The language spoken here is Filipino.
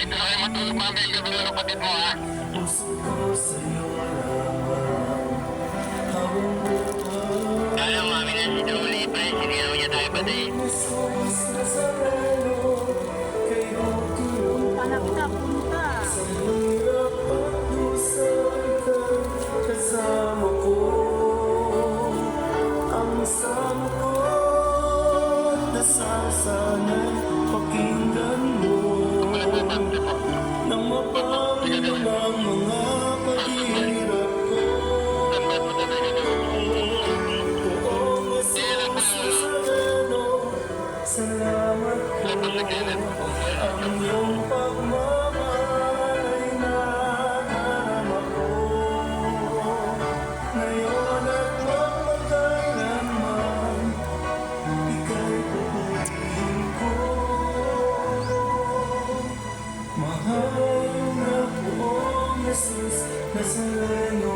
dito na kayo matulog mamaya yung mga kapatid mo, ha? Puso ko sa'yo lamang habang buhay. Kala mami na si Dolly, pre, siniraw niya tayo pati. Jesus Nazareno, kay Bukid. Punta na kita, punta. Sa hirap at dusa ka kasama ko. Ang sama ko nasasanay pakinggan mo. Nang mapago ng mga paghihirap ko. Poong Jesus Nazareno, salamat po. Ang iyong pagmamahal ay nadarama ko. Ngayon at magpagkailanman, ika'y pupurihin ko. Mahal na Poong Jesus Nazareno,